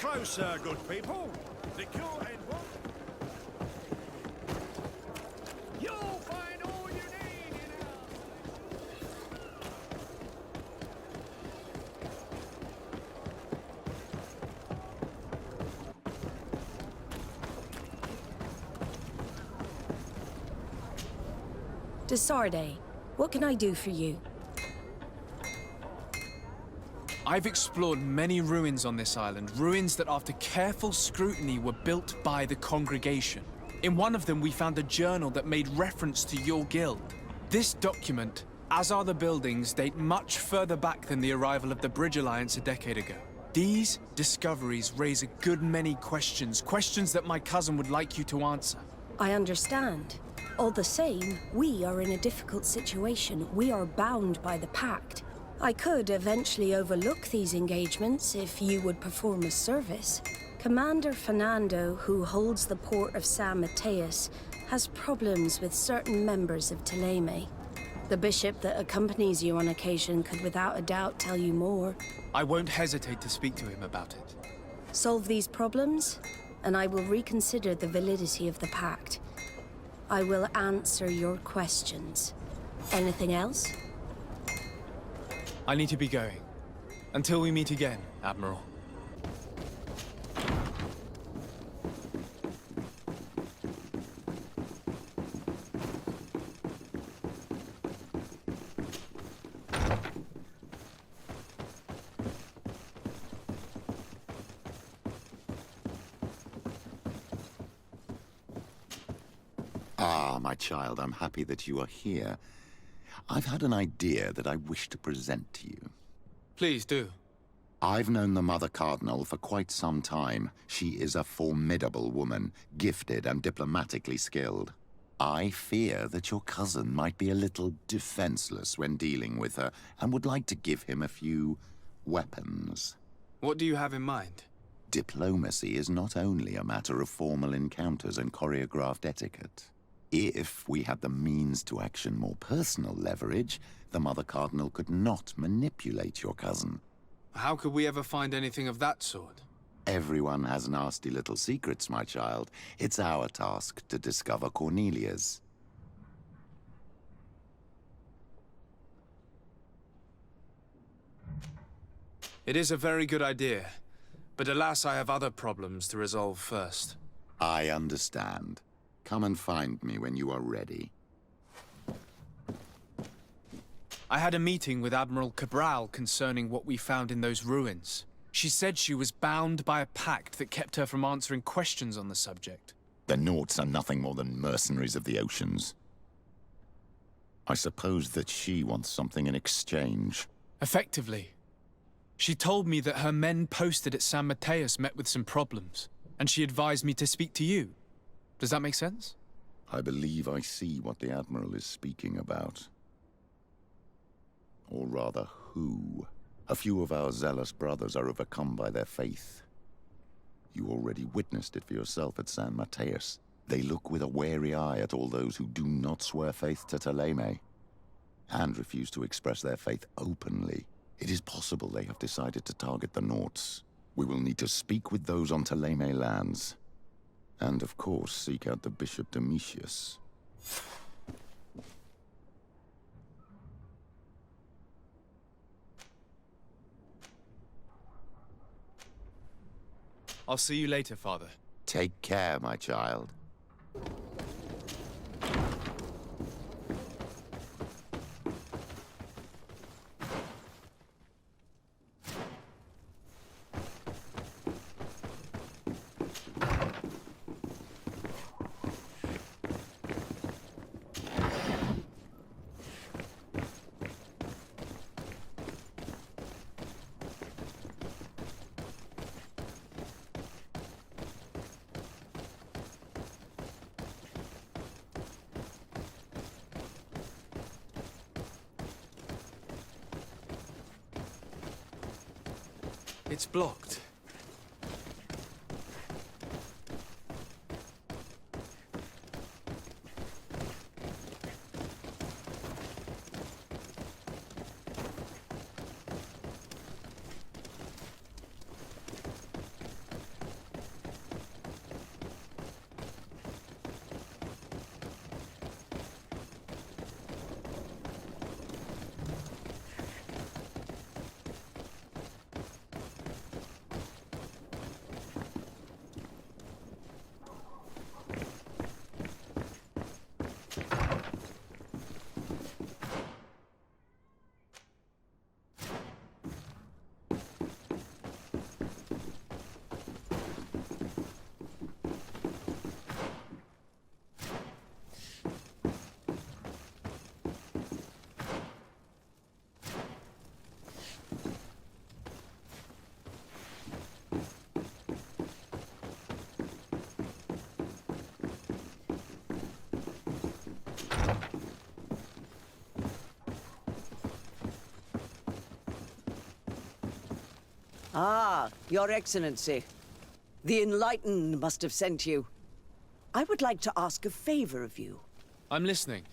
closer, good people. The cure and what? You'll find all you need in Desarde, what can I do for you? I've explored many ruins on this island, ruins that after careful scrutiny were built by the congregation. In one of them we found a journal that made reference to your guild. This document, as are the buildings, date much further back than the arrival of the Bridge Alliance a decade ago. These discoveries raise a good many questions, questions that my cousin would like you to answer. I understand. All the same, we are in a difficult situation. We are bound by the pact. I could eventually overlook these engagements if you would perform a service. Commander Fernando, who holds the port of San Mateus, has problems with certain members of Teleme. The bishop that accompanies you on occasion could without a doubt tell you more. I won't hesitate to speak to him about it. Solve these problems, and I will reconsider the validity of the pact. I will answer your questions. Anything else? I need to be going. Until we meet again, Admiral. Ah, my child, I'm happy that you are here. I've had an idea that I wish to present to you. Please do. I've known the Mother Cardinal for quite some time. She is a formidable woman, gifted and diplomatically skilled. I fear that your cousin might be a little defenseless when dealing with her, and would like to give him a few weapons. What do you have in mind? Diplomacy is not only a matter of formal encounters and choreographed etiquette. If we had the means to action more personal leverage, the Mother Cardinal could not manipulate your cousin. How could we ever find anything of that sort? Everyone has nasty little secrets, my child. It's our task to discover Cornelia's. It is a very good idea, but alas, I have other problems to resolve first. I understand. Come and find me when you are ready. I had a meeting with Admiral Cabral concerning what we found in those ruins. She said she was bound by a pact that kept her from answering questions on the subject. The Nauts are nothing more than mercenaries of the oceans. I suppose that she wants something in exchange. Effectively. She told me that her men posted at San Mateus met with some problems, and she advised me to speak to you. Does that make sense? I believe I see what the Admiral is speaking about. Or rather, who. A few of our zealous brothers are overcome by their faith. You already witnessed it for yourself at San Mateus. They look with a wary eye at all those who do not swear faith to Teleme, and refuse to express their faith openly. It is possible they have decided to target the Nauts. We will need to speak with those on Teleme lands. And of course, seek out the Bishop Domitius. I'll see you later, Father. Take care, my child. It's blocked. Ah, Your Excellency. The Enlightened must have sent you. I would like to ask a favor of you. I'm listening.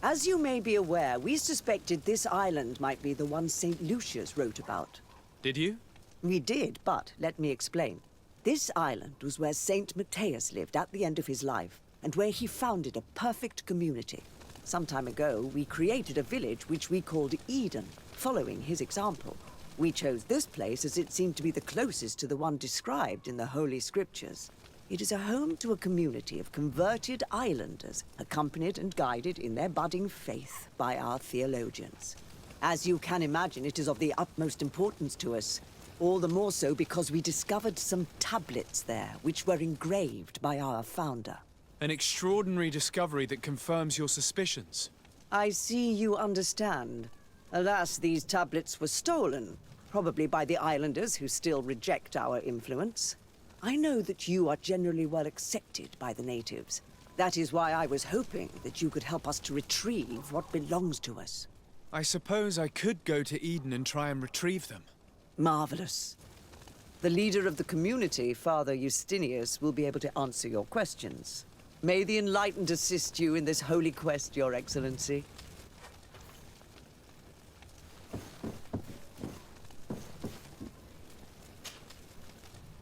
As you may be aware, we suspected this island might be the one St. Lucius wrote about. Did you? We did, but let me explain. This island was where St. Matthias lived at the end of his life, and where he founded a perfect community. Some time ago, we created a village which we called Eden, following his example. We chose this place as it seemed to be the closest to the one described in the Holy Scriptures. It is a home to a community of converted islanders, accompanied and guided in their budding faith by our theologians. As you can imagine, it is of the utmost importance to us. All the more so because we discovered some tablets there, which were engraved by our founder. An extraordinary discovery that confirms your suspicions. I see you understand. Alas, these tablets were stolen, probably by the islanders who still reject our influence. I know that you are generally well accepted by the natives. That is why I was hoping that you could help us to retrieve what belongs to us. I suppose I could go to Eden and try and retrieve them. Marvelous. The leader of the community, Father Justinius, will be able to answer your questions. May the Enlightened assist you in this holy quest, Your Excellency.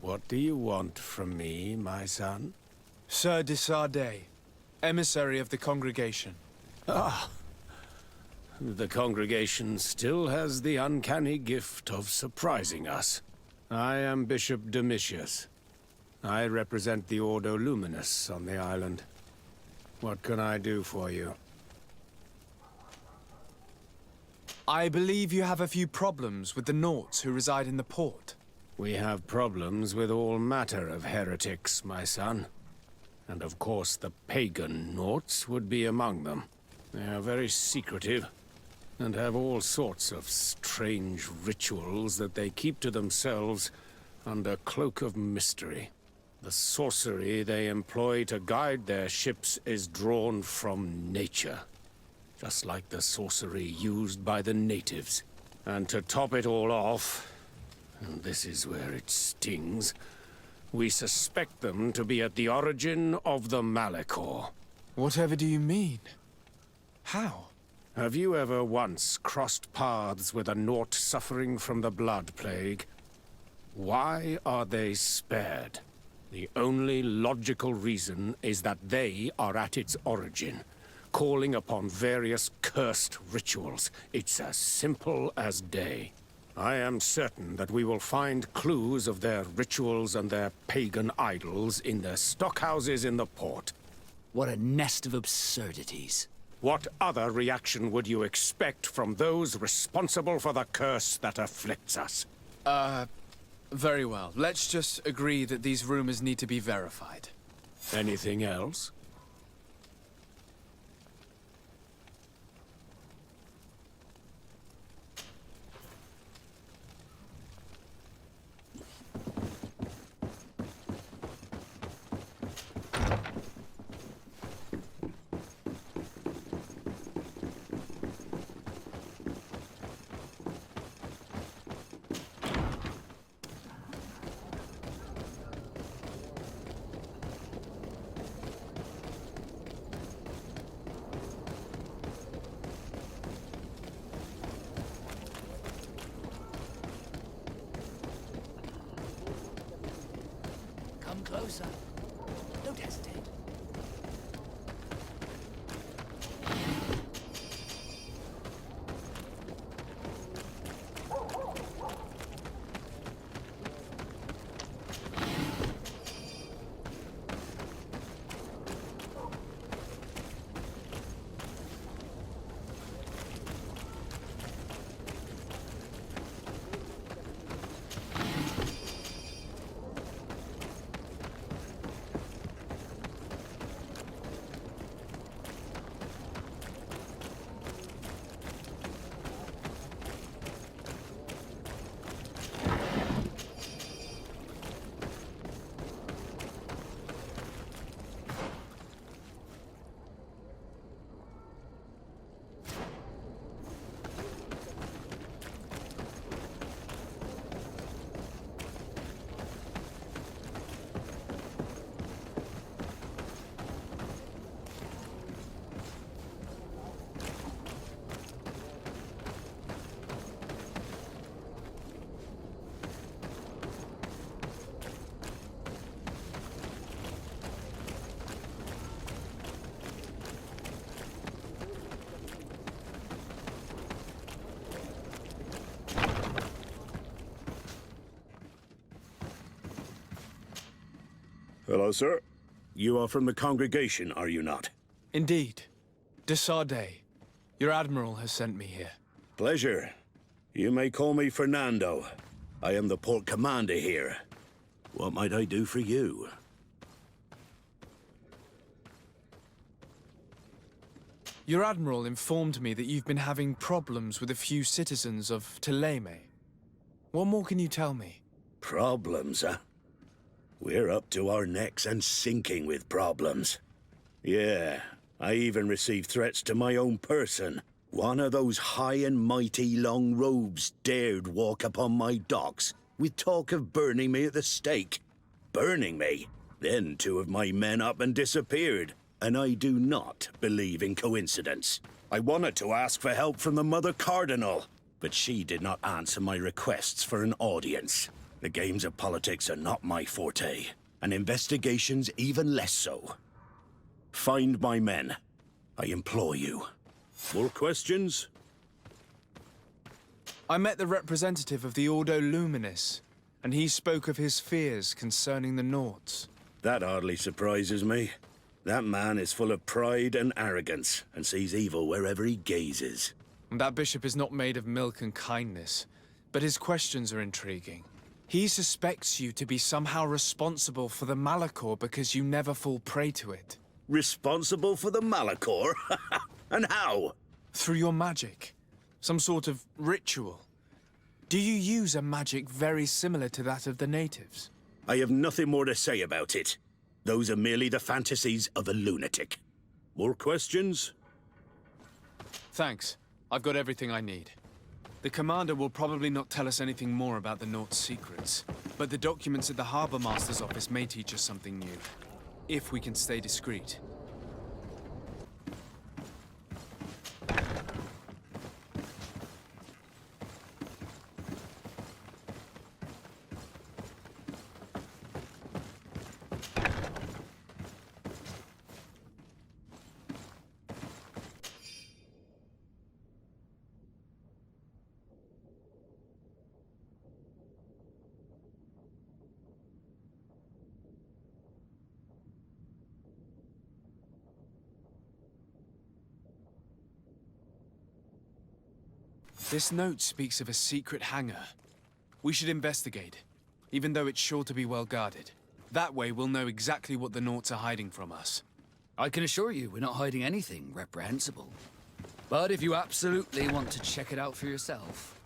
What do you want from me, my son? Sir de Sardet, emissary of the congregation. Ah, the congregation still has the uncanny gift of surprising us. I am Bishop Domitius. I represent the Ordo Luminous on the island. What can I do for you? I believe you have a few problems with the Nauts who reside in the port. We have problems with all matter of heretics, my son. And of course the pagan Nauts would be among them. They are very secretive, and have all sorts of strange rituals that they keep to themselves under cloak of mystery. The sorcery they employ to guide their ships is drawn from nature, just like the sorcery used by the natives. And to top it all off, and this is where it stings, we suspect them to be at the origin of the Malichor. Whatever do you mean? How? Have you ever once crossed paths with a Naut suffering from the blood plague? Why are they spared? The only logical reason is that they are at its origin, calling upon various cursed rituals. It's as simple as day. I am certain that we will find clues of their rituals and their pagan idols in their stockhouses in the port. What a nest of absurdities. What other reaction would you expect from those responsible for the curse that afflicts us? Very well. Let's just agree that these rumors need to be verified. Anything else? Come closer. Don't hesitate. Hello, sir. You are from the congregation, are you not? Indeed. De Sardet. Your admiral has sent me here. Pleasure. You may call me Fernando. I am the port commander here. What might I do for you? Your admiral informed me that you've been having problems with a few citizens of Teleme. What more can you tell me? Problems, huh? We're up to our necks and sinking with problems. Yeah, I even received threats to my own person. One of those high and mighty long robes dared walk upon my docks with talk of burning me at the stake. Burning me? Then 2 of my men up and disappeared. And I do not believe in coincidence. I wanted to ask for help from the Mother Cardinal, but she did not answer my requests for an audience. The games of politics are not my forte, and investigations even less so. Find my men. I implore you. More questions? I met the representative of the Ordo Luminis, and he spoke of his fears concerning the Nauts. That hardly surprises me. That man is full of pride and arrogance, and sees evil wherever he gazes. That bishop is not made of milk and kindness, but his questions are intriguing. He suspects you to be somehow responsible for the Malichor because you never fall prey to it. Responsible for the Malichor? And how? Through your magic. Some sort of ritual. Do you use a magic very similar to that of the natives? I have nothing more to say about it. Those are merely the fantasies of a lunatic. More questions? Thanks. I've got everything I need. The commander will probably not tell us anything more about the Naught's secrets, but the documents at the Harbor Master's office may teach us something new, if we can stay discreet. This note speaks of a secret hangar. We should investigate, even though it's sure to be well guarded. That way we'll know exactly what the Naughts are hiding from us. I can assure you we're not hiding anything reprehensible. But if you absolutely want to check it out for yourself...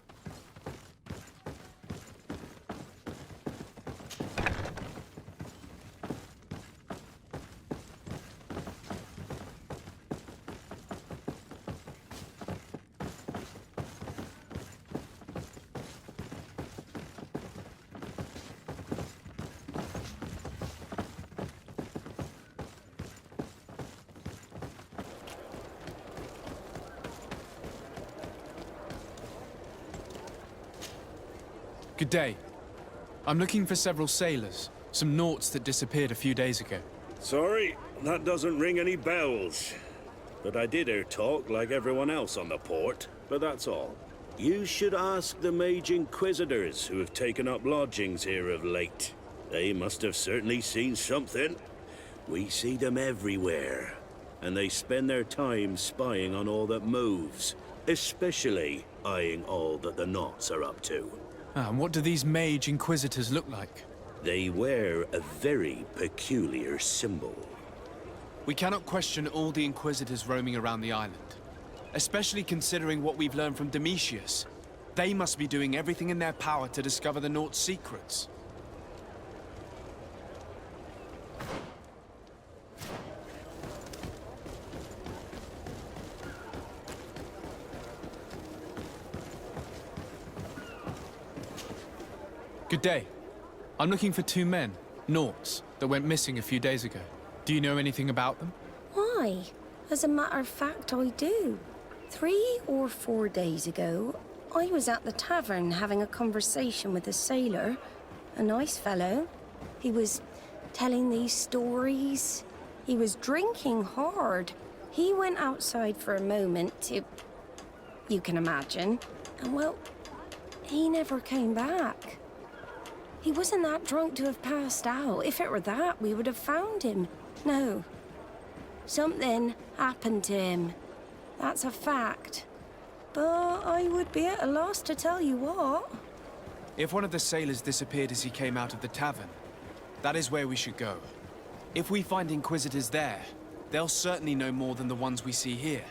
Good day. I'm looking for several sailors, some Naughts that disappeared a few days ago. Sorry, that doesn't ring any bells. But I did hear talk like everyone else on the port, but that's all. You should ask the Mage Inquisitors who have taken up lodgings here of late. They must have certainly seen something. We see them everywhere, and they spend their time spying on all that moves, especially eyeing all that the Naughts are up to. And what do these Mage Inquisitors look like? They wear a very peculiar symbol. We cannot question all the Inquisitors roaming around the island. Especially considering what we've learned from Domitius. They must be doing everything in their power to discover the Naught's secrets. Good day. I'm looking for 2 men, Naugts, that went missing a few days ago. Do you know anything about them? Why? As a matter of fact, I do. 3 or 4 days ago, I was at the tavern having a conversation with a sailor, a nice fellow. He was telling these stories. He was drinking hard. He went outside for a moment to... you can imagine. And well, he never came back. He wasn't that drunk to have passed out. If it were that, we would have found him. No. Something happened to him. That's a fact. But I would be at a loss to tell you what. If one of the sailors disappeared as he came out of the tavern, that is where we should go. If we find Inquisitors there, they'll certainly know more than the ones we see here.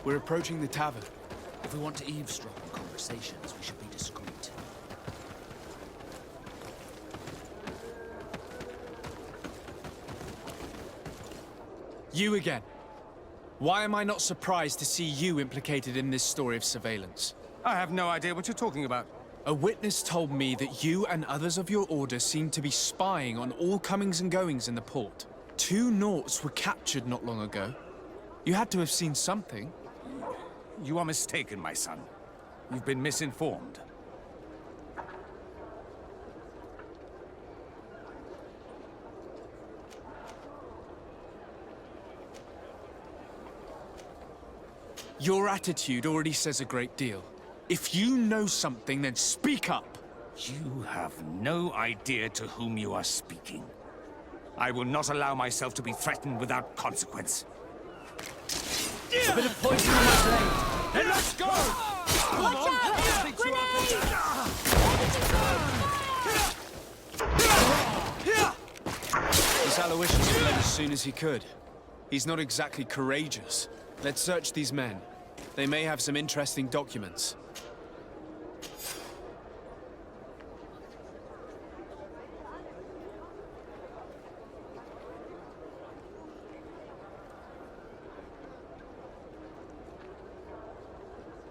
We're approaching the tavern. If we want to eavesdrop on conversations, we should be discreet. You again. Why am I not surprised to see you implicated in this story of surveillance? I have no idea what you're talking about. A witness told me that you and others of your order seemed to be spying on all comings and goings in the port. 2 Nauts were captured not long ago. You had to have seen something. You are mistaken, my son. You've been misinformed. Your attitude already says a great deal. If you know something, then speak up! You have no idea to whom you are speaking. I will not allow myself to be threatened without consequence. A bit of poison on my blade. Then let's go! Watch out! Grenade! This Aloysius fled as soon as he could. He's not exactly courageous. Let's search these men. They may have some interesting documents.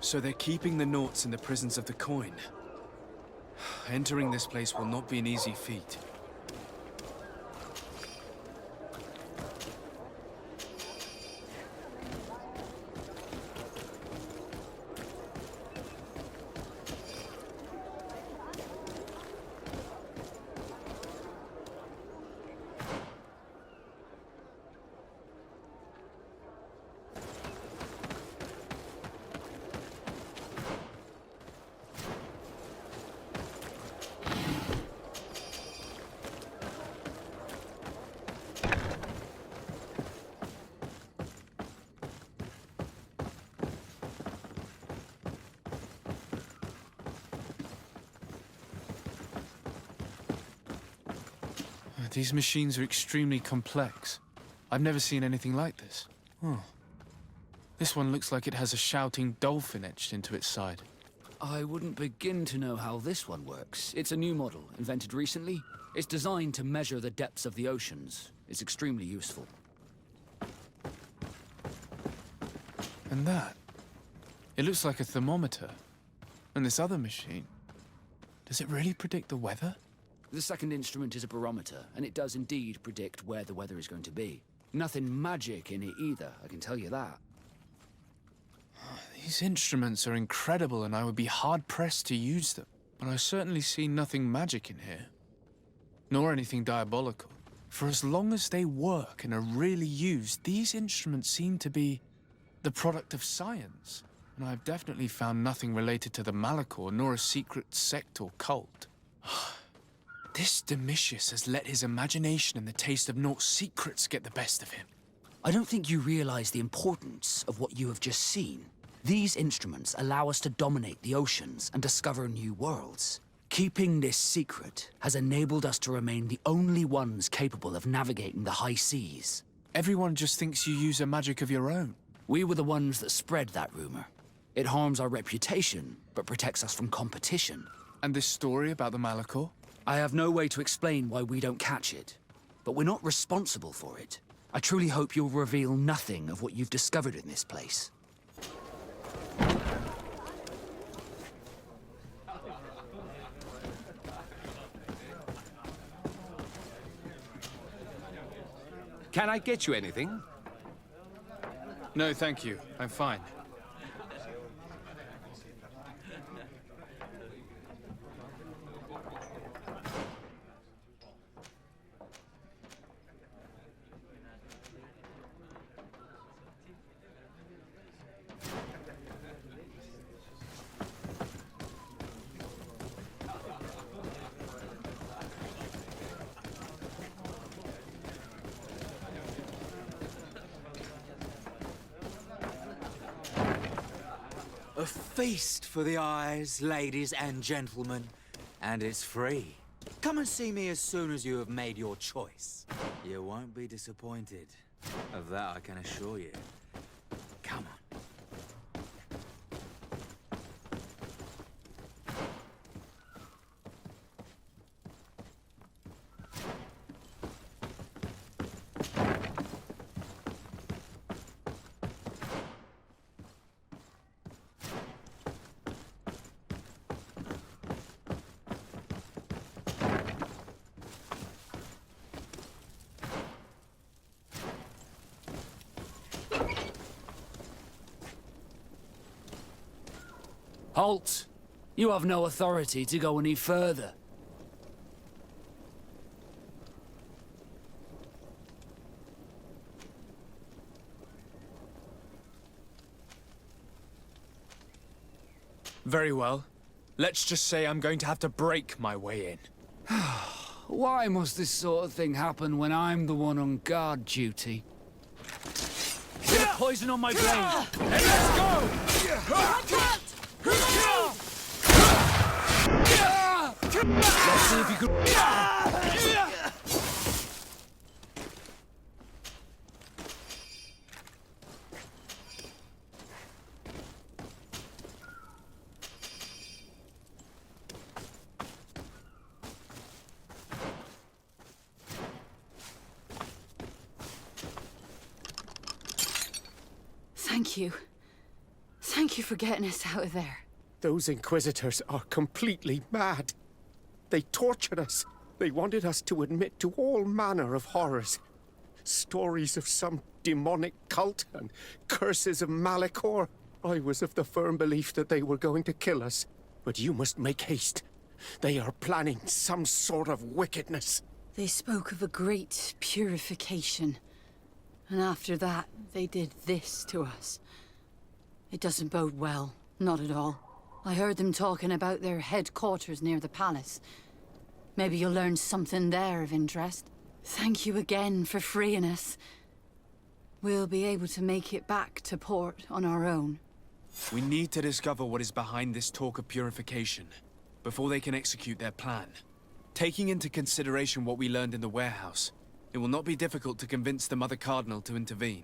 So they're keeping the Nauts in the prisons of the coin. Entering this place will not be an easy feat. These machines are extremely complex. I've never seen anything like this. Oh. This one looks like it has a shouting dolphin etched into its side. I wouldn't begin to know how this one works. It's a new model, invented recently. It's designed to measure the depths of the oceans. It's extremely useful. And that? It looks like a thermometer. And this other machine, does it really predict the weather? The second instrument is a barometer, and it does indeed predict where the weather is going to be. Nothing magic in it either, I can tell you that. These instruments are incredible, and I would be hard-pressed to use them. But I certainly see nothing magic in here. Nor anything diabolical. For as long as they work and are really used, these instruments seem to be the product of science. And I've definitely found nothing related to the Malichor, nor a secret sect or cult. This Domitius has let his imagination and the taste of Naught's secrets get the best of him. I don't think you realize the importance of what you have just seen. These instruments allow us to dominate the oceans and discover new worlds. Keeping this secret has enabled us to remain the only ones capable of navigating the high seas. Everyone just thinks you use a magic of your own. We were the ones that spread that rumor. It harms our reputation, but protects us from competition. And this story about the Malichor? I have no way to explain why we don't catch it, but we're not responsible for it. I truly hope you'll reveal nothing of what you've discovered in this place. Can I get you anything? No, thank you. I'm fine. A feast for the eyes, ladies and gentlemen, and it's free. Come and see me as soon as you have made your choice. You won't be disappointed. Of that I can assure you. Come on. Halt! You have no authority to go any further. Very well. Let's just say I'm going to have to break my way in. Why must this sort of thing happen when I'm the one on guard duty? Bit of poison on my blade! Hey, let's go! Let's see if you could... Thank you. Thank you for getting us out of there. Those Inquisitors are completely mad. They tortured us. They wanted us to admit to all manner of horrors. Stories of some demonic cult and curses of Malichor. I was of the firm belief that they were going to kill us. But you must make haste. They are planning some sort of wickedness. They spoke of a great purification. And after that, they did this to us. It doesn't bode well. Not at all. I heard them talking about their headquarters near the palace. Maybe you'll learn something there of interest. Thank you again for freeing us. We'll be able to make it back to port on our own. We need to discover what is behind this talk of purification, before they can execute their plan. Taking into consideration what we learned in the warehouse, it will not be difficult to convince the Mother Cardinal to intervene.